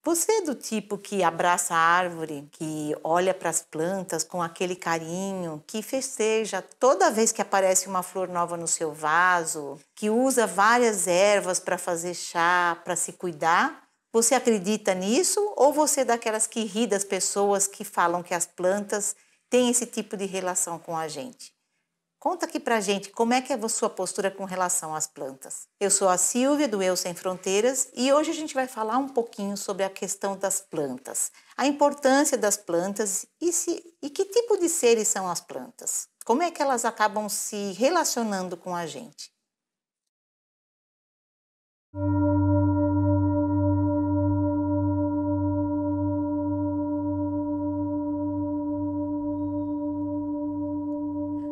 Você é do tipo que abraça a árvore, que olha para as plantas com aquele carinho, que festeja toda vez que aparece uma flor nova no seu vaso, que usa várias ervas para fazer chá, para se cuidar? Você acredita nisso ou você é daquelas que ri das pessoas que falam que as plantas têm esse tipo de relação com a gente? Conta aqui pra gente como é que é a sua postura com relação às plantas. Eu sou a Silvia, do Eu Sem Fronteiras, e hoje a gente vai falar um pouquinho sobre a questão das plantas, a importância das plantas e que tipo de seres são as plantas. Como é que elas acabam se relacionando com a gente?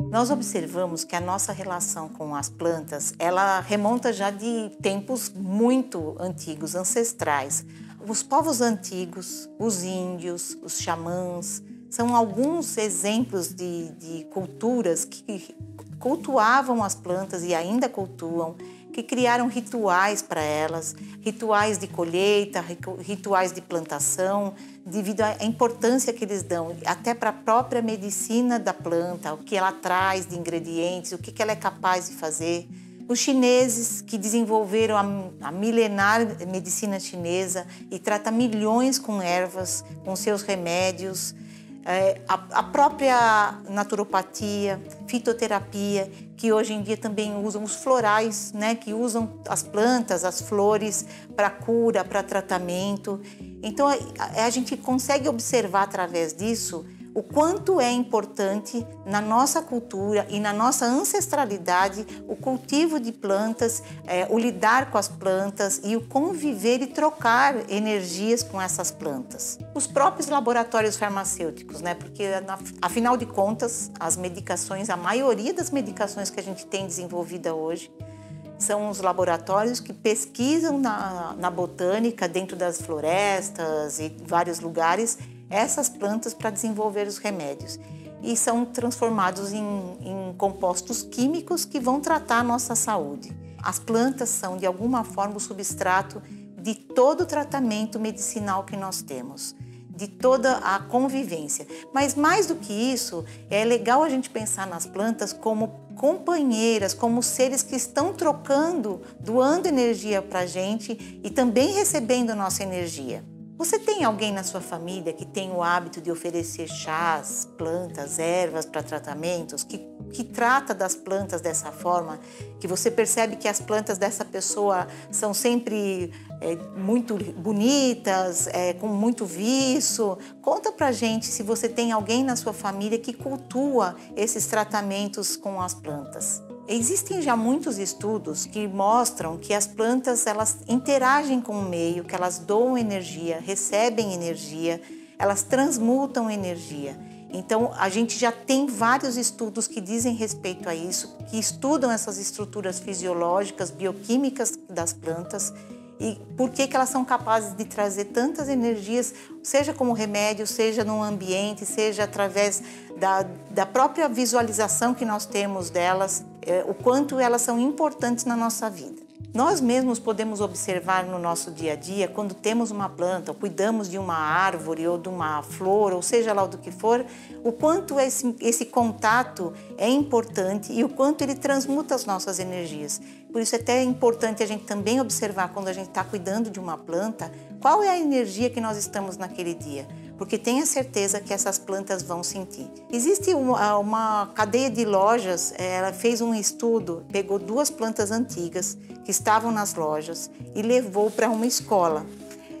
Nós observamos que a nossa relação com as plantas, ela remonta já de tempos muito antigos, ancestrais. Os povos antigos, os índios, os xamãs, são alguns exemplos de culturas que cultuavam as plantas e ainda cultuam, que criaram rituais para elas, rituais de colheita, rituais de plantação, devido à importância que eles dão, até para a própria medicina da planta, o que ela traz de ingredientes, o que ela é capaz de fazer. Os chineses, que desenvolveram a milenar medicina chinesa e trata milhões com ervas, com seus remédios, a própria naturopatia, fitoterapia, que hoje em dia também usam os florais, né, que usam as plantas, as flores para cura, para tratamento. Então a gente consegue observar através disso o quanto é importante na nossa cultura e na nossa ancestralidade o cultivo de plantas, o lidar com as plantas e o conviver e trocar energias com essas plantas. Os próprios laboratórios farmacêuticos, né? Porque afinal de contas, as medicações, a maioria das medicações que a gente tem desenvolvida hoje, são os laboratórios que pesquisam na botânica, dentro das florestas e vários lugares, essas plantas para desenvolver os remédios. E são transformados em compostos químicos que vão tratar a nossa saúde. As plantas são, de alguma forma, o substrato de todo o tratamento medicinal que nós temos, de toda a convivência. Mas mais do que isso, é legal a gente pensar nas plantas como companheiras, como seres que estão trocando, doando energia para a gente e também recebendo nossa energia. Você tem alguém na sua família que tem o hábito de oferecer chás, plantas, ervas para tratamentos, que trata das plantas dessa forma, que você percebe que as plantas dessa pessoa são sempre muito bonitas, com muito viço? Conta pra gente se você tem alguém na sua família que cultua esses tratamentos com as plantas. Existem já muitos estudos que mostram que as plantas elas interagem com o meio, que elas doam energia, recebem energia, elas transmutam energia. Então, a gente já tem vários estudos que dizem respeito a isso, que estudam essas estruturas fisiológicas, bioquímicas das plantas e por que elas são capazes de trazer tantas energias, seja como remédio, seja no ambiente, seja através da própria visualização que nós temos delas, o quanto elas são importantes na nossa vida. Nós mesmos podemos observar no nosso dia a dia, quando temos uma planta, ou cuidamos de uma árvore ou de uma flor, ou seja lá do que for, o quanto esse contato é importante e o quanto ele transmuta as nossas energias. Por isso é até importante a gente também observar, quando a gente está cuidando de uma planta, qual é a energia que nós estamos naquele dia. Porque tenha certeza que essas plantas vão sentir. Existe uma cadeia de lojas, ela fez um estudo, pegou 2 plantas antigas que estavam nas lojas e levou para uma escola.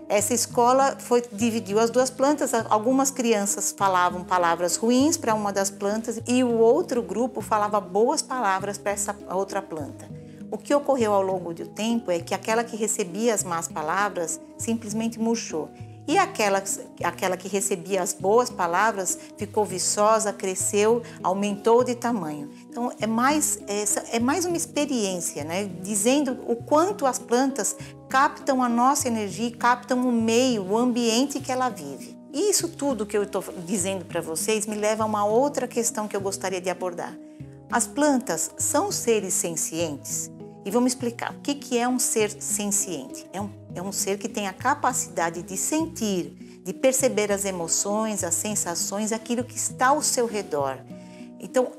Essa escola dividiu as 2 plantas, algumas crianças falavam palavras ruins para uma das plantas e o outro grupo falava boas palavras para essa outra planta. O que ocorreu ao longo do tempo é que aquela que recebia as más palavras simplesmente murchou. E aquela que recebia as boas palavras ficou viçosa, cresceu, aumentou de tamanho. Então é mais uma experiência, né? Dizendo o quanto as plantas captam a nossa energia, captam o meio, o ambiente que ela vive. E isso tudo que eu estou dizendo para vocês me leva a uma outra questão que eu gostaria de abordar. As plantas são seres sencientes? E vamos explicar o que é um ser senciente. é um ser que tem a capacidade de sentir, de perceber as emoções, as sensações, aquilo que está ao seu redor. Então,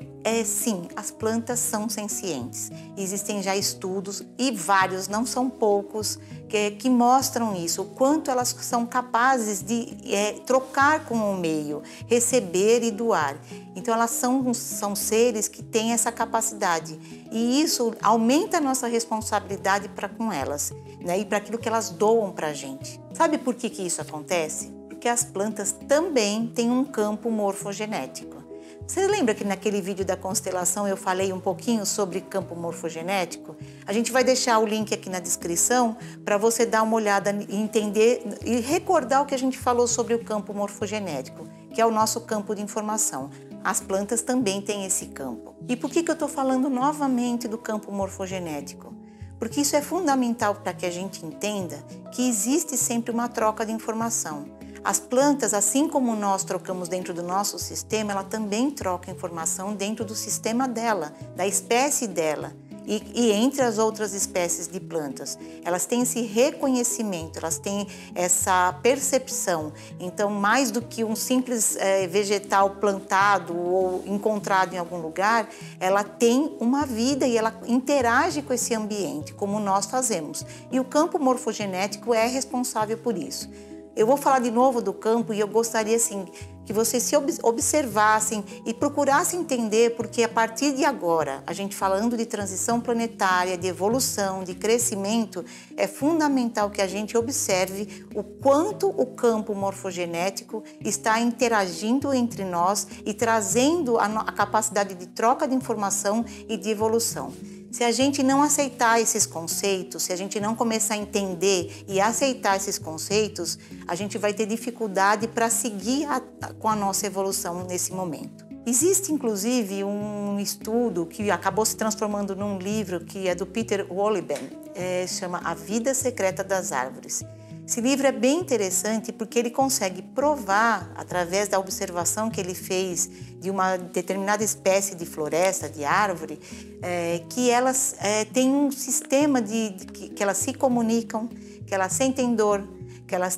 sim, as plantas são sencientes. Existem já estudos, e vários, não são poucos, que mostram isso, o quanto elas são capazes de trocar com o meio, receber e doar. Então, elas são seres que têm essa capacidade. E isso aumenta a nossa responsabilidade para com elas, né? E para aquilo que elas doam para a gente. Sabe por que isso acontece? Porque as plantas também têm um campo morfogenético. Você lembra que naquele vídeo da constelação eu falei um pouquinho sobre campo morfogenético? A gente vai deixar o link aqui na descrição para você dar uma olhada e entender e recordar o que a gente falou sobre o campo morfogenético, que é o nosso campo de informação. As plantas também têm esse campo. E por que eu estou falando novamente do campo morfogenético? Porque isso é fundamental para que a gente entenda que existe sempre uma troca de informação. As plantas, assim como nós trocamos dentro do nosso sistema, ela também troca informação dentro do sistema dela, da espécie dela e entre as outras espécies de plantas. Elas têm esse reconhecimento, elas têm essa percepção. Então, mais do que um simples vegetal plantado ou encontrado em algum lugar, ela tem uma vida e ela interage com esse ambiente, como nós fazemos. E o campo morfogenético é responsável por isso. Eu vou falar de novo do campo e eu gostaria assim, que vocês se observassem e procurassem entender, porque a partir de agora, a gente falando de transição planetária, de evolução, de crescimento, é fundamental que a gente observe o quanto o campo morfogenético está interagindo entre nós e trazendo a capacidade de troca de informação e de evolução. Se a gente não aceitar esses conceitos, se a gente não começar a entender e aceitar esses conceitos, a gente vai ter dificuldade para seguir com a nossa evolução nesse momento. Existe, inclusive, um estudo que acabou se transformando num livro, que é do Peter Wohlleben, chama A Vida Secreta das Árvores. Esse livro é bem interessante porque ele consegue provar, através da observação que ele fez de uma determinada espécie de floresta, de árvore, que elas têm um sistema que elas se comunicam, que elas sentem dor, que elas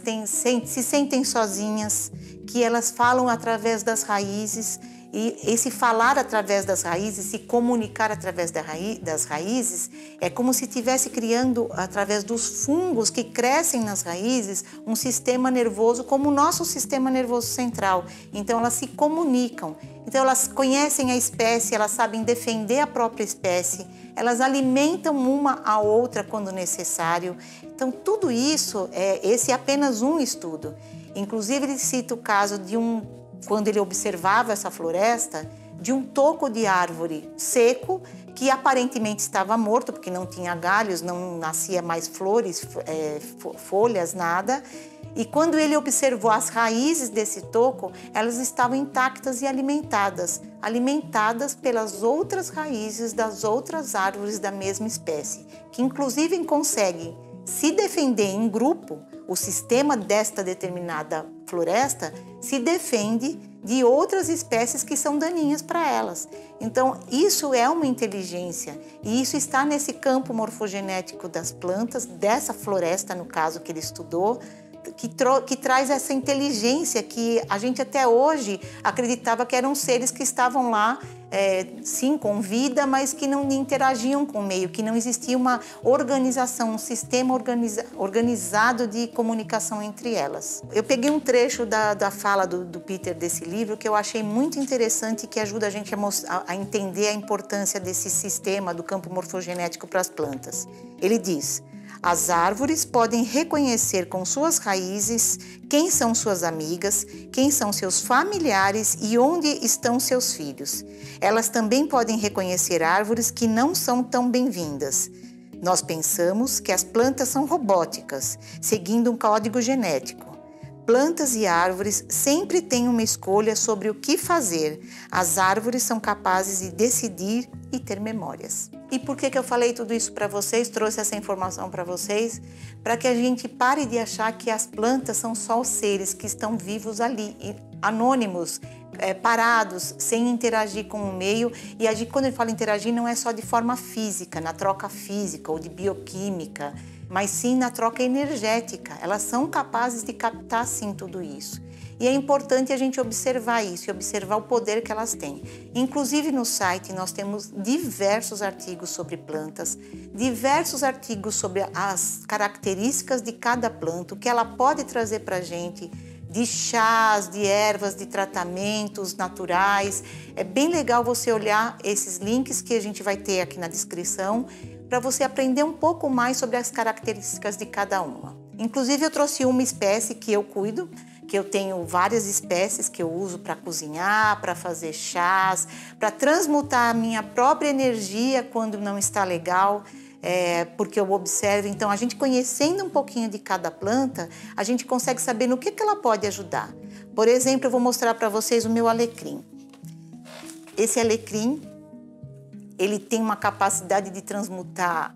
se sentem sozinhas, que elas falam através das raízes. E esse falar através das raízes, se comunicar através das raízes, é como se estivesse criando, através dos fungos que crescem nas raízes, um sistema nervoso como o nosso sistema nervoso central. Então, elas se comunicam. Então, elas conhecem a espécie, elas sabem defender a própria espécie, elas alimentam uma a outra quando necessário. Então, tudo isso, esse é apenas um estudo. Inclusive, ele cita o caso de quando ele observava essa floresta, de um toco de árvore seco, que aparentemente estava morto, porque não tinha galhos, não nascia mais flores, folhas, nada. E quando ele observou as raízes desse toco, elas estavam intactas e alimentadas pelas outras raízes das outras árvores da mesma espécie, que inclusive conseguem se defender em grupo. O sistema desta determinada floresta se defende de outras espécies que são daninhas para elas. Então, isso é uma inteligência e isso está nesse campo morfogenético das plantas, dessa floresta, no caso que ele estudou, que traz essa inteligência que a gente até hoje acreditava que eram seres que estavam lá, sim, com vida, mas que não interagiam com o meio, que não existia uma organização, um sistema organizado de comunicação entre elas. Eu peguei um trecho da fala do Peter desse livro que eu achei muito interessante e que ajuda a gente a entender a importância desse sistema do campo morfogenético para as plantas. Ele diz: as árvores podem reconhecer com suas raízes quem são suas amigas, quem são seus familiares e onde estão seus filhos. Elas também podem reconhecer árvores que não são tão bem-vindas. Nós pensamos que as plantas são robóticas, seguindo um código genético. Plantas e árvores sempre têm uma escolha sobre o que fazer. As árvores são capazes de decidir e ter memórias. E por que eu falei tudo isso para vocês, trouxe essa informação para vocês? Para que a gente pare de achar que as plantas são só os seres que estão vivos ali, anônimos, parados, sem interagir com o meio. E quando ele fala interagir, não é só de forma física, na troca física ou de bioquímica. mas sim na troca energética. Elas são capazes de captar sim tudo isso. E é importante a gente observar isso e observar o poder que elas têm. Inclusive no site nós temos diversos artigos sobre plantas, diversos artigos sobre as características de cada planta, o que ela pode trazer para a gente, de chás, de ervas, de tratamentos naturais. É bem legal você olhar esses links que a gente vai ter aqui na descrição para você aprender um pouco mais sobre as características de cada uma. Inclusive eu trouxe uma espécie que eu cuido, que eu tenho várias espécies que eu uso para cozinhar, para fazer chás, para transmutar a minha própria energia quando não está legal, porque eu observo. Então, a gente conhecendo um pouquinho de cada planta, a gente consegue saber no que ela pode ajudar. Por exemplo, eu vou mostrar para vocês o meu alecrim. Esse alecrim, ele tem uma capacidade de transmutar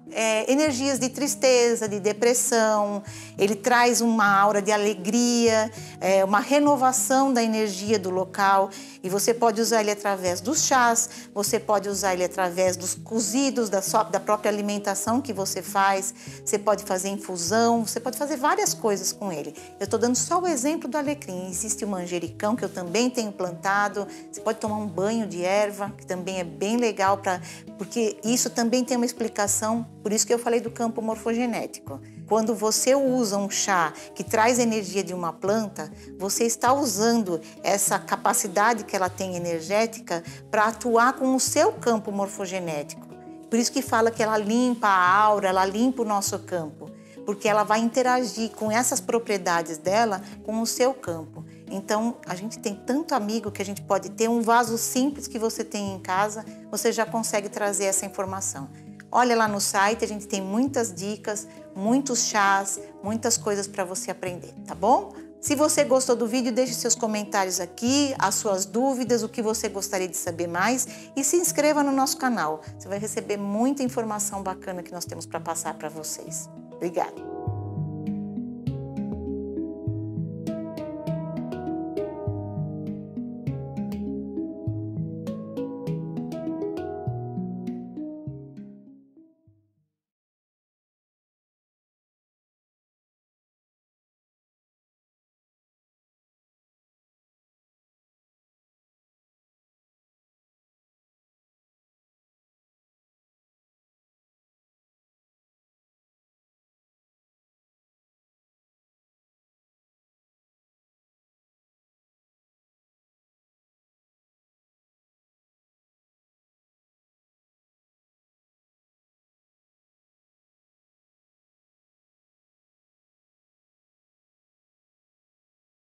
energias de tristeza, de depressão. Ele traz uma aura de alegria, uma renovação da energia do local. E você pode usar ele através dos chás, você pode usar ele através dos cozidos, da própria alimentação que você faz. Você pode fazer infusão, você pode fazer várias coisas com ele. Eu estou dando só o exemplo do alecrim. Existe o manjericão, que eu também tenho plantado. Você pode tomar um banho de erva, que também é bem legal, porque isso também tem uma explicação, por isso que eu falei do campo morfogenético. Quando você usa um chá que traz energia de uma planta, você está usando essa capacidade que ela tem energética para atuar com o seu campo morfogenético. Por isso que fala que ela limpa a aura, ela limpa o nosso campo, porque ela vai interagir com essas propriedades dela com o seu campo. Então, a gente tem tanto amigo que a gente pode ter um vaso simples que você tem em casa, você já consegue trazer essa informação. Olha lá no site, a gente tem muitas dicas, muitos chás, muitas coisas para você aprender, tá bom? Se você gostou do vídeo, deixe seus comentários aqui, as suas dúvidas, o que você gostaria de saber mais e se inscreva no nosso canal. Você vai receber muita informação bacana que nós temos para passar para vocês. Obrigada!